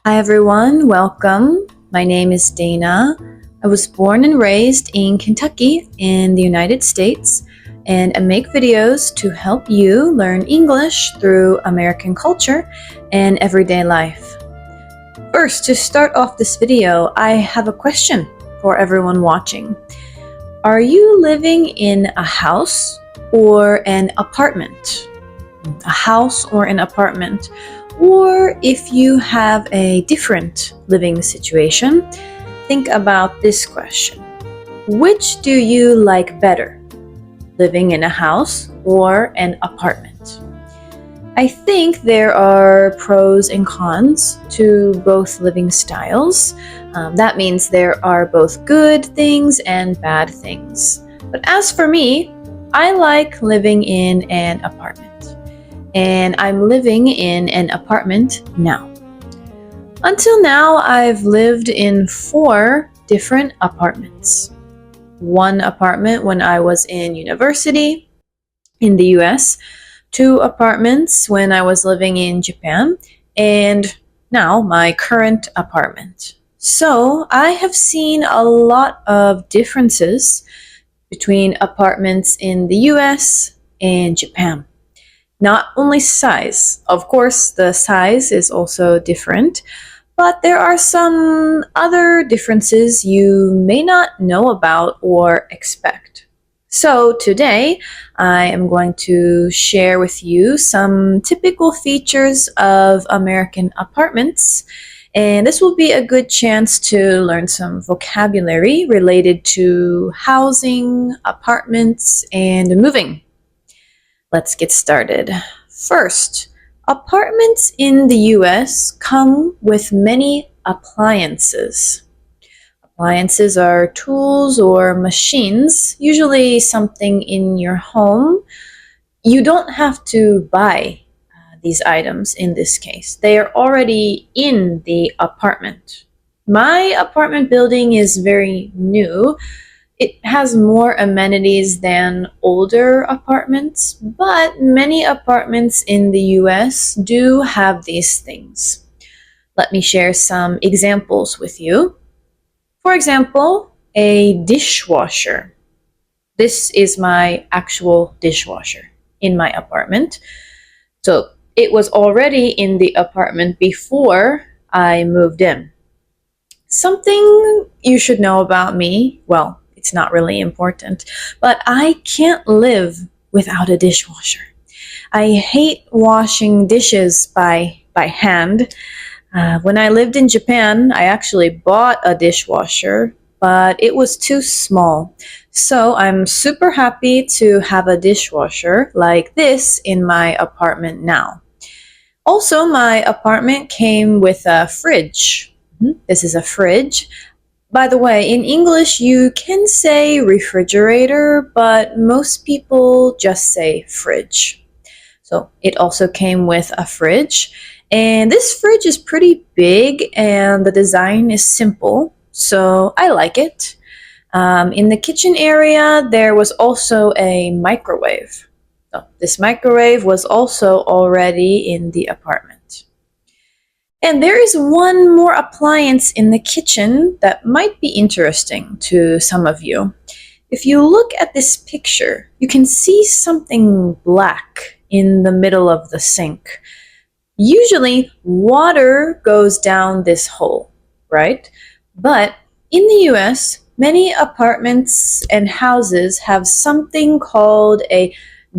Hi everyone, welcome. My name is Dana. I was born and raised in Kentucky in the United States, and I make videos to help you learn English through American culture and everyday life. First, to start off this video, I have a question for everyone watching. Are you living in a house or an apartment? A house or an apartment? Or if you have a different living situation, think about this question. Which do you like better, living in a house or an apartment? I think there are pros and cons to both living styles. That means there are both good things and bad things. But as for me, I like living in an apartment. And I'm living in an apartment now. Until now, I've lived in 4 different apartments. One apartment when I was in university in the US, 2 apartments when I was living in Japan, and now my current apartment. So I have seen a lot of differences between apartments in the US and Japan. Not only size, of course the size is also different, but there are some other differences you may not know about or expect. So today I am going to share with you some typical features of American apartments, and this will be a good chance to learn some vocabulary related to housing, apartments, and moving. Let's get started. First, apartments in the US come with many appliances. Appliances are tools or machines, usually something in your home. You don't have to buy these items in this case. They are already in the apartment. My apartment building is very new. It has more amenities than older apartments, but many apartments in the US do have these things. Let me share some examples with you. For example, a dishwasher. This is my actual dishwasher in my apartment. So it was already in the apartment before I moved in. Something you should know about me, well, it's not really important, but I can't live without a dishwasher. I hate washing dishes by hand. When I lived in Japan, I actually bought a dishwasher, but it was too small. So I'm super happy to have a dishwasher like this in my apartment now. Also, my apartment came with a fridge. This is a fridge. By the way, in English, you can say refrigerator, but most people just say fridge. So it also came with a fridge. And this fridge is pretty big and the design is simple, so I like it. In the kitchen area, there was also a microwave. So this microwave was also already in the apartment. And there is one more appliance in the kitchen that might be interesting to some of you. If you look at this picture, you can see something black in the middle of the sink. Usually, water goes down this hole, right? But in the US, many apartments and houses have something called a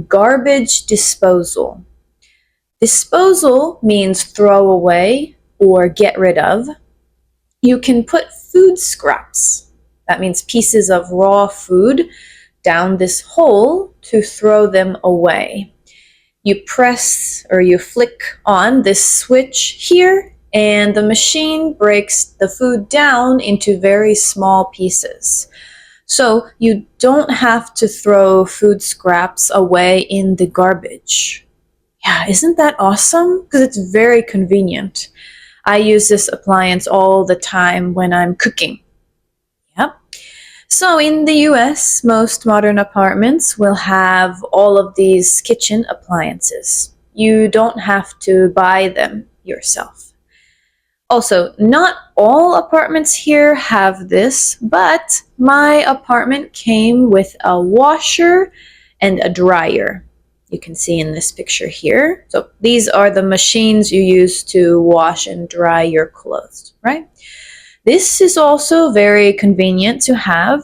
garbage disposal. Disposal means throw away or get rid of. You can put food scraps, that means pieces of raw food, down this hole to throw them away. You press or you flick on this switch here, and the machine breaks the food down into very small pieces. So you don't have to throw food scraps away in the garbage. Yeah, isn't that awesome? Because it's very convenient. I use this appliance all the time when I'm cooking. Yep. So in the US, most modern apartments will have all of these kitchen appliances. You don't have to buy them yourself. Also, not all apartments here have this, but my apartment came with a washer and a dryer. You can see in this picture here. So these are the machines you use to wash and dry your clothes, right? This is also very convenient to have.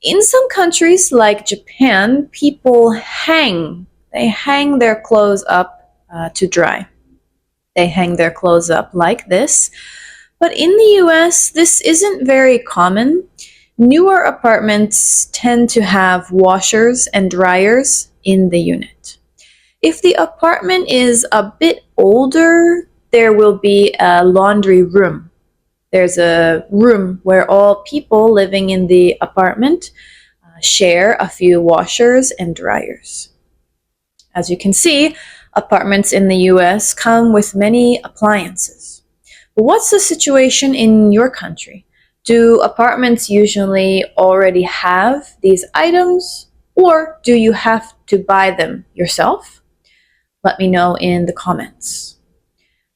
In some countries like Japan, people hang their clothes up to dry. They hang their clothes up like this. But in the US, this isn't very common. Newer apartments tend to have washers and dryers in the unit. If the apartment is a bit older, there will be a laundry room. There's a room where all people living in the apartment share a few washers and dryers. As you can see, apartments in the US come with many appliances. But what's the situation in your country? Do apartments usually already have these items, or do you have to buy them yourself? Let me know in the comments.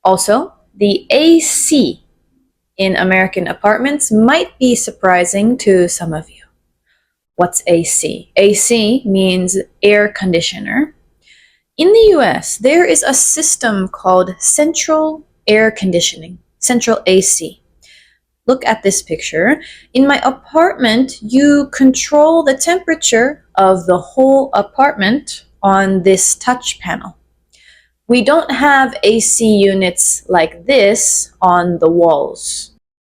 Also, the AC in American apartments might be surprising to some of you. What's AC? AC means air conditioner. In the US, there is a system called central air conditioning, central AC. Look at this picture. In my apartment, you control the temperature of the whole apartment on this touch panel. We don't have AC units like this on the walls.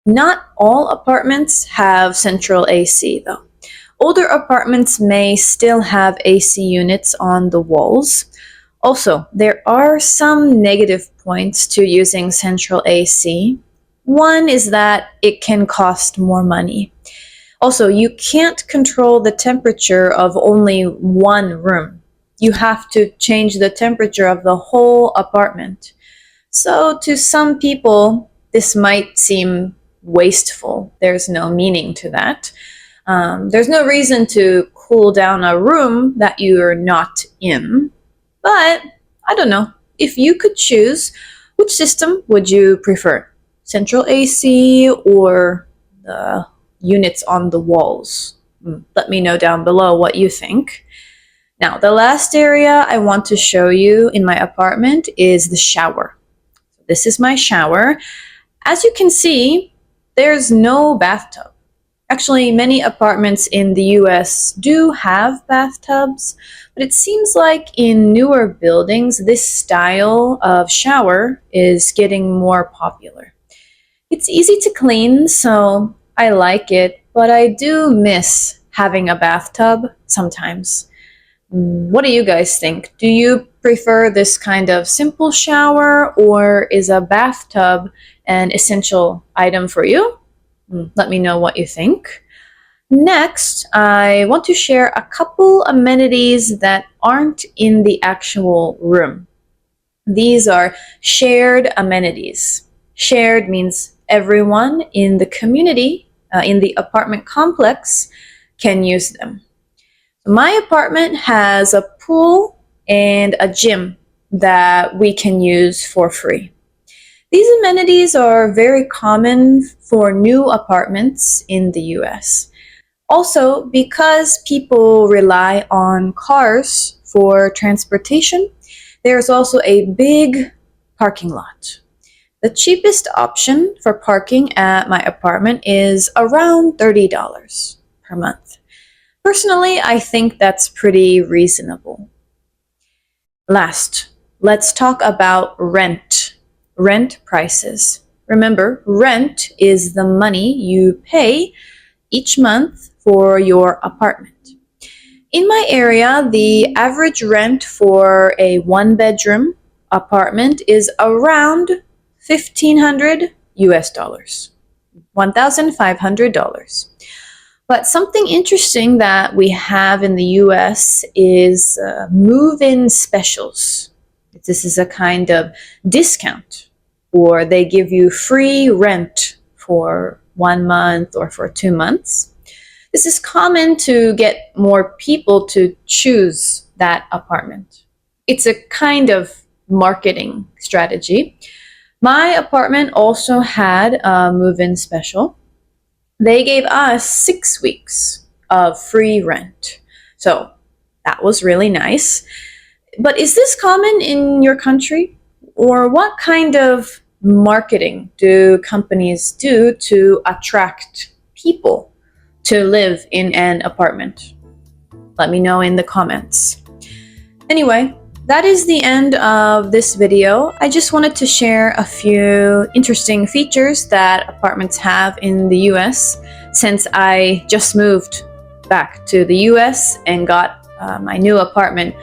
Not all apartments have central AC though. Older apartments may still have AC units on the walls. Also, there are some negative points to using central AC. One is that it can cost more money. Also, you can't control the temperature of only one room. You have to change the temperature of the whole apartment. So to some people, this might seem wasteful. There's no meaning to that. There's no reason to cool down a room that you're not in. But I don't know, if you could choose, which system would you prefer? Central AC or the units on the walls? Let me know down below what you think. Now, the last area I want to show you in my apartment is the shower. This is my shower. As you can see, there's no bathtub. Actually, many apartments in the US do have bathtubs, but it seems like in newer buildings, this style of shower is getting more popular. It's easy to clean, so I like it, but I do miss having a bathtub sometimes. What do you guys think? Do you prefer this kind of simple shower, or is a bathtub an essential item for you? Let me know what you think. Next, I want to share a couple amenities that aren't in the actual room. These are shared amenities. Shared means everyone in the community, in the apartment complex, can use them. My apartment has a pool and a gym that we can use for free. These amenities are very common for new apartments in the US. Also, because people rely on cars for transportation, there's also a big parking lot. The cheapest option for parking at my apartment is around $30 per month. Personally, I think that's pretty reasonable. Last, let's talk about rent. Rent prices. Remember, rent is the money you pay each month for your apartment. In my area, the average rent for a one-bedroom apartment is around $1,500 US, $1,500. But something interesting that we have in the US is move-in specials. This is a kind of discount, or they give you free rent for 1 month or for 2 months. This is common to get more people to choose that apartment. It's a kind of marketing strategy. My apartment also had a move-in special. They gave us 6 weeks of free rent. So that was really nice. But is this common in your country? Or what kind of marketing do companies do to attract people to live in an apartment? Let me know in the comments. Anyway, that is the end of this video. I just wanted to share a few interesting features that apartments have in the US since I just moved back to the US and got my new apartment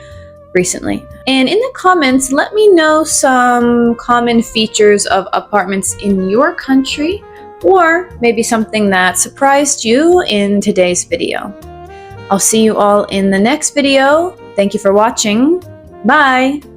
recently. And in the comments, let me know some common features of apartments in your country, or maybe something that surprised you in today's video. I'll see you all in the next video. Thank you for watching. Bye!